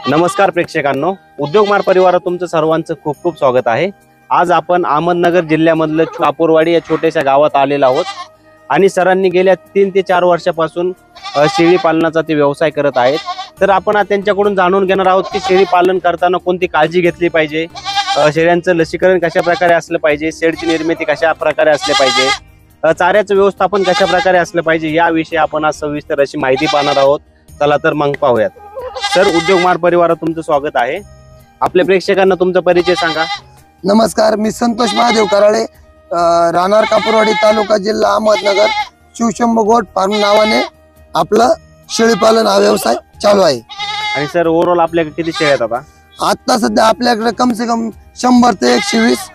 नमस्कार प्रेक्षकांनो, उद्योगमार्ग परिवारात तुमचं सर्वांचं खूप खूप स्वागत आहे। आज आपण अहमदनगर जिल्ह्यामधलं कापूरवाडी या छोट्याशा गावात आलेलो आहोत आणि सरांनी गेल्या 3 ते 4 वर्षापासून शेळी पालनाचा ते व्यवसाय करत आहेत। तर आपण आज त्यांच्याकडून जाणून घेणार आहोत की शेळी पालन करताना कोणती काळजी घेतली पाहिजे, शेळ्यांचं लसीकरण कशा प्रकारे असलं पाहिजे, शेडची निर्मिती कशा प्रकारे असली पाहिजे, चाऱ्याचं व्यवस्थापन कशा प्रकारे असलं पाहिजे, याविषयी आपण आज सविस्तर अशी माहिती पाहणार आहोत। चला तर मग पाहूयात। सर, उद्योगमार्ग परिवारात तुमचं स्वागत आहे। आपल्या प्रेक्षकांना तुमचा परिचय सांगा। नमस्कार, मी संतोष महादेव कराळे, राहणार कापूरवाडी, तालुका जिल्हा अहमदनगर, शिवशंभू गोट फार्म नावाने आपला शेळीपालन हा व्यवसाय चालू आहे। आणि सर, ओव्हरऑल आपल्याकडे किती शेळ्या आहेत आता सध्या आपल्याकडे कम से कम 100 ते 120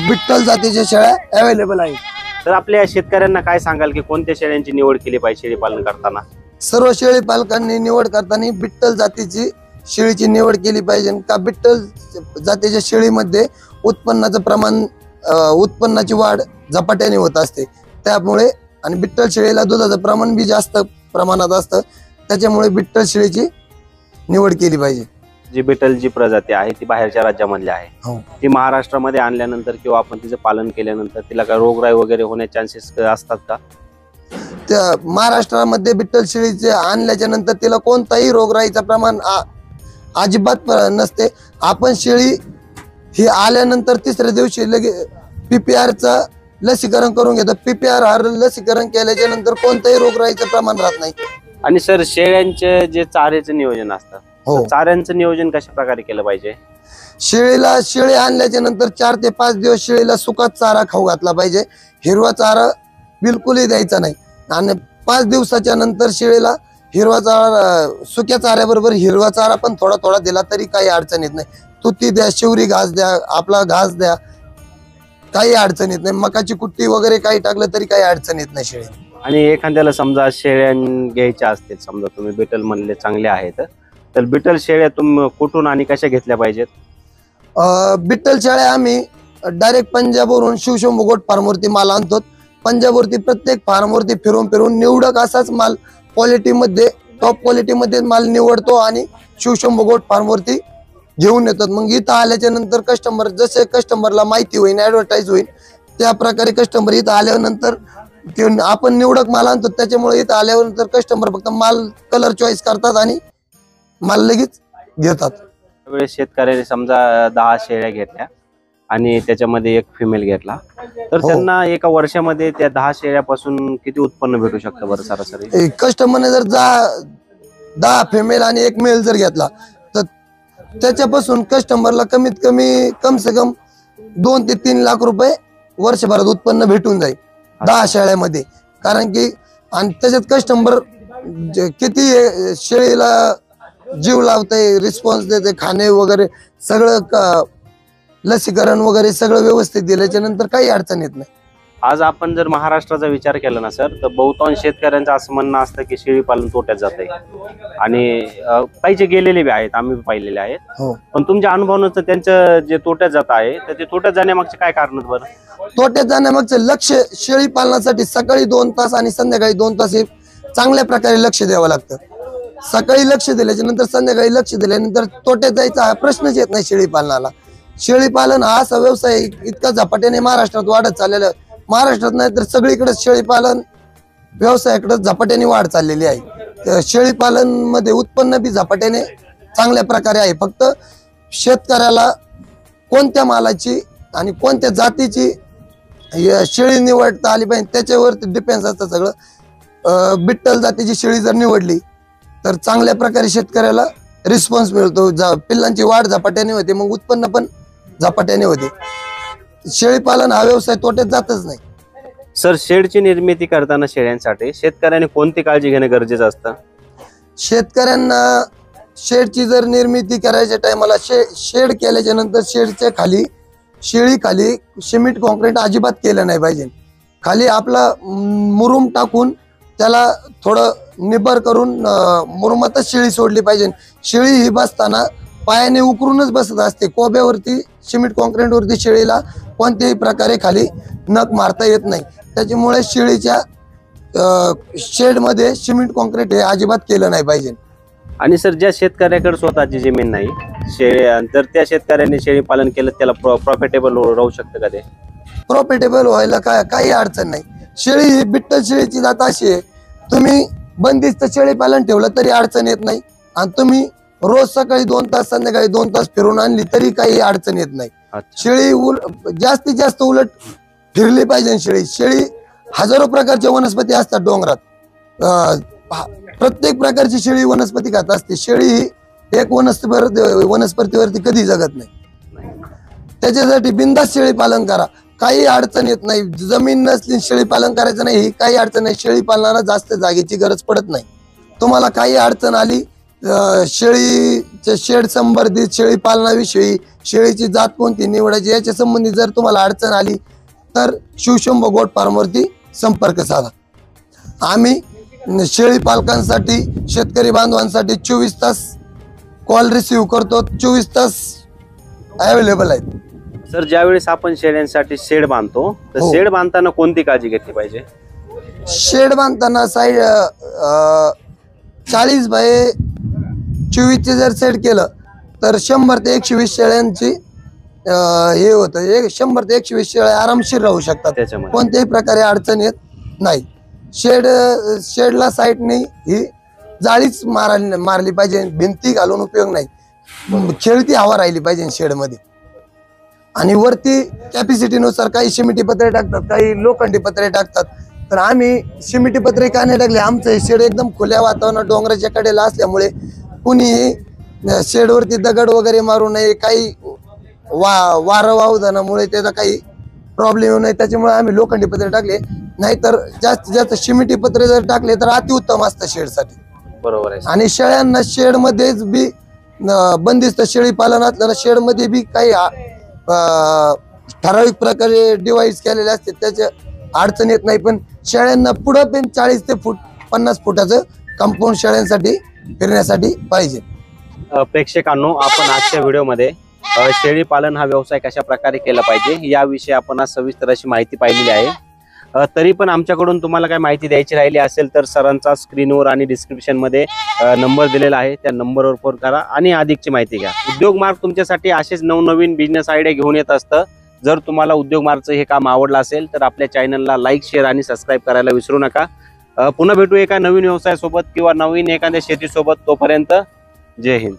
बिट्टल जातीच्या शेळ्या अवेलेबल आहेत। तर आपल्या शेतकऱ्यांना काय सांगाल की कोणत्या शेळ्यांची निवड केली पाहिजे शेळी पालन करताना? सर्व शेळी पालकांनी निवड करताना बिट्टल जातीची शेळीची निवड केली पाहिजे। का बिट्टल जातीच्या शेळीमध्ये उत्पन्नाचं प्रमाण, उत्पन्नाची वाढ झपाट्याने होत असते, त्यामुळे आणि बिट्टल शेळीला दुधाचं प्रमाण बी जास्त प्रमाणात असतं, त्याच्यामुळे बिट्टल शेळीची निवड केली पाहिजे। जी बिटल जी प्रजाती आहे ती बाहेरच्या राज्यामधली आहे, ती महाराष्ट्रामध्ये आणल्यानंतर किंवा आपण तिचं पालन केल्यानंतर तिला काय रोगराई वगैरे होण्याचे चान्सेस असतात का? त्या महाराष्ट्रामध्ये बिट्टल शेळीचे आणल्याच्या नंतर तिला कोणताही रोगराईचा प्रमाण अजिबात नसते। आपण शेळी ही आल्यानंतर 3ऱ्या दिवशी लगे PPR लसीकरण करून घेतो। PPR लसीकरण केल्याच्या नंतर कोणताही रोगराईचं प्रमाण राहत नाही। आणि सर, शेळ्यांचे जे चाऱ्याचं नियोजन असतं, चाऱ्यांचं नियोजन कशा प्रकारे केलं पाहिजे? शेळी आणल्याच्या नंतर 4 ते 5 दिवस शेळीला सुका चारा खाऊ घातला पाहिजे, हिरवा चारा बिलकुलही द्यायचा नाही। आणि 5 दिवसाच्या नंतर शेळीला हिरवा चारा, सुक्या चाऱ्याबरोबर हिरवा चारा पण थोडा थोडा दिला तरी काही अडचण येत नाही। तुती द्या, शिवरी घास द्या, आपला घास द्या, काही अडचण येत नाही। मकाची कुट्टी वगैरे काही टाकलं तरी काही अडचण येत नाही शेळी। आणि एखाद्याला समजा शेळ्या घ्यायच्या असतील, समजा तुम्ही बिटल म्हणले चांगले आहेत, तर बिटल शेळ्या तुम्ही कुठून आणि कशा घेतल्या पाहिजेत? बिट्टल शेळ्या आम्ही डायरेक्ट पंजाबवरून शिवशंभू गोट फार्मवरती माल आणतो। पंजाबवरती प्रत्येक फार्मवरती फिरून फिरून निवडक असाच माल क्वालिटीमध्ये, टॉप क्वालिटीमध्ये माल निवडतो आणि शिवशंभू गोट फार्मवरती घेऊन येतात। मग इथं आल्याच्या नंतर कस्टमर, जसे कस्टमरला माहिती होईल, ऍडव्हर्टाईज होईल, त्या प्रकारे कस्टमर इथं आल्यानंतर आपण निवडक माल आणतो, त्याच्यामुळे इथं आल्यानंतर कस्टमर फक्त माल कलर चॉईस करतात आणि माल लगेच घेतात। त्यावेळेस शेतकऱ्याने समजा 10 शेळ्या घेतल्या आणि त्याच्यामध्ये एक फिमेल घेतला, तर त्यांना एका वर्षामध्ये त्या 10 शेळ्यापासून किती उत्पन्न भेटू शकतं बरं सरासरी? कस्टमरने जर 10 फिमेल आणि 1 मेल जर घेतला तर त्याच्यापासून कस्टमरला कमीत कमी कम से कम 2 ते 3 लाख रुपये वर्षभरात उत्पन्न भेटून जाईल 10 शेळ्यामध्ये। कारण की आणि त्याच्यात कस्टमर किती शेळीला जीव लावते, रिस्पॉन्स देते, खाणे वगैरे सगळं, लसीकरण वगैरे सगळं व्यवस्थित दिल्याच्या नंतर काही अडचण येत नाही। आज आपण जर महाराष्ट्राचा विचार केला ना सर, तर बहुतांश शेतकऱ्यांचं असं म्हणणं असतं की शेळी पालन तोट्यात जात आहे आणि काही गेलेले बी आहेत, आम्ही पाहिलेले आहेत। पण तुमच्या अनुभवानुसार त्यांचं जे तोट्यात जात आहे, तर ते तोट्यात जाण्यामागचे काय कारण बरं? तोट्यात जाण्यामागचं लक्ष, शेळी पालनासाठी सकाळी 2 तास आणि संध्याकाळी 2 तास हे चांगल्या प्रकारे लक्ष द्यावं लागतं। सकाळी लक्ष दिल्याच्या नंतर संध्याकाळी लक्ष दिल्यानंतर तोट्यात जायचा हा प्रश्नच येत नाही शेळी पालनाला। शेळी पालन हा असा व्यवसाय इतका झपाट्याने महाराष्ट्रात वाढत चाललेला, महाराष्ट्रात नाही तर सगळीकडे शेळी पालन व्यवसायाकडे झपाट्याने वाढ चाललेली आहे। शेळी पालन मध्ये उत्पन्न बी झपाट्याने चांगल्या प्रकारे आहे। फक्त शेतकऱ्याला कोणत्या मालाची आणि कोणत्या जातीची शेळी निवडता आली पाहिजे त्याच्यावरती डिपेंड असतं सगळं। बिट्टल जातीची शेळी जर निवडली तर चांगल्या प्रकारे शेतकऱ्याला रिस्पॉन्स मिळतो, पिल्लांची वाढ झपाट्याने होते, मग उत्पन्न पण झपाट्याने होते। शेळी पालन हा व्यवसाय तोट्यात जातच नाही। सर, शेडची निर्मिती करताना शेळ्यांसाठी शेतकऱ्यांनी कोणती काळजी घेणं गरजेचं असतं? शेतकऱ्यांना शेडची जर निर्मिती करायच्या टायमाला शेड केल्याच्या नंतर शेडच्या खाली, शेळी खाली सिमेंट कॉन्क्रीट अजिबात केलं नाही पाहिजे। खाली आपला मुरुम टाकून त्याला थोडं निबर करून मुरुमातच शेळी सोडली पाहिजे। शेळी ही बसताना पायाने उकरूनच बसत असते, कोब्यावरती सिमेंट कॉन्क्रीट वरती शेळीला कोणत्याही प्रकारे खाली नख मारता येत नाही। त्याच्यामुळे शेळीच्या शेड मध्ये सिमेंट कॉन्क्रीट हे अजिबात केलं नाही पाहिजे। आणि सर ज्या शेतकऱ्याकडे स्वतःची जमीन नाही जर त्या शेतकऱ्यांनी शेळी पालन केलं त्याला प्रॉफिटेबल राहू शकतं का ते? प्रॉफिटेबल व्हायला काही अडचण नाही. शेळी ही बिट्टल शेळीची जात अशी आहे, तुम्ही बंदिस्त शेळी पालन ठेवलं तरी अडचण येत नाही आणि तुम्ही रोज सकाळी 2 तास संध्याकाळी 2 तास फिरून आणली तरी काही अडचण येत नाही. शेळी जास्तीत जास्त उलट फिरली पाहिजे. शेळी हजारो प्रकारच्या वनस्पती असतात डोंगरात, प्रत्येक प्रकारची शेळी वनस्पती खात असते. शेळी ही एक वनस्पतीवरती कधी जगत नाही. त्याच्यासाठी बिनधास्त शेळी पालन करा, काही अडचण येत नाही. जमीन नसली शेळी पालन करायचं नाही ही काही अडचण नाही. शेळी पालनाला जास्त जागेची गरज पडत नाही. तुम्हाला काही अडचण आली शेळीचे शेड संबंधित शेळी पालनाविषयी शेळीची जात कोणती निवडायची याच्या संबंधी जर तुम्हाला अडचण आली तर शिवशंभो गोट फार्मवरती संपर्क साधा. आम्ही शेळी पालकांसाठी शेतकरी बांधवांसाठी 24 तास कॉल रिसिव्ह करतो, 24 तास अवेलेबल आहेत. सर ज्यावेळेस आपण शेळ्यांसाठी शेड बांधतो तर हो. शेड बांधताना कोणती काळजी घेतली पाहिजे? शेड बांधताना साईड 40 बाय 24 जर सेट केलं तर 100 ते 120 शेळ्यांची हे होतं. 100 ते 120 शेळ्या आरामशीर राहू शकतात, त्याच्यामध्ये कोणत्याही प्रकारे अडचण येत नाही. शेडला साईडने ही जाळीच मारली पाहिजे, भिंती घालून उपयोग नाही. खेळती हवा राहिली पाहिजे शेडमध्ये. आणि वरती कॅपॅसिटीनुसार काही सिमेंटी पत्रे टाकतात, काही लोखंडी पत्रे टाकतात. तर आम्ही सिमेंटी पत्रे का नाही टाकले, आमचं हे शेड एकदम खुल्या वातावरणात डोंगराच्या कडेला असल्यामुळे कुणीही शेडवरती दगड वगैरे मारू नये, काही वारं वाहू जाण्यामुळे त्याचा काही प्रॉब्लेम येऊ नये, त्याच्यामुळे आम्ही लोखंडी पत्रे टाकले. नाहीतर जास्तीत जास्त सिमेंटी पत्रे जर टाकले तर अतिउत्तम असतं शेडसाठी. बरोबर आहे. आणि शेळ्यांना शेडमध्येच बी बंदिस्त शेळी पालन असल्यानं शेडमध्ये बी काही ठराविक प्रकारे डिवाइस केलेले असते, त्याच्या अडचण येत नाही. पण शेळ्यांना पुढं पण 40 ते 50 फुटाचं कंपाऊंड शेळ्यांसाठी फिरण्यासाठी पाहिजे. प्रेक्षकांनो, आपण आजच्या व्हिडिओमध्ये शेळी पालन हा व्यवसाय कशा प्रकारे केला पाहिजे याविषयी आपण आज सविस्तर अशी माहिती पाहिलेली आहे. तरी पण आमच्याकडून तुम्हाला काय माहिती द्यायची राहिली असेल तर सरांचा स्क्रीनवर आणि डिस्क्रिप्शन मध्ये नंबर दिलेला आहे, त्या नंबरवर फोन करा आणि अधिकची माहिती घ्या. उद्योग मार्ग तुमच्यासाठी असेच नवनवीन बिझनेस आयडिया घेऊन येत असतं. जर तुम्हाला उद्योग मार्गचं हे काम आवडलं असेल तर आपल्या चॅनलला लाईक, शेअर आणि सबस्क्राईब करायला विसरू नका. पुन्हा भेटू एका नवीन व्यवसायासोबत किंवा नवीन एखाद्या शेतीसोबत. तोपर्यंत जय हिंद.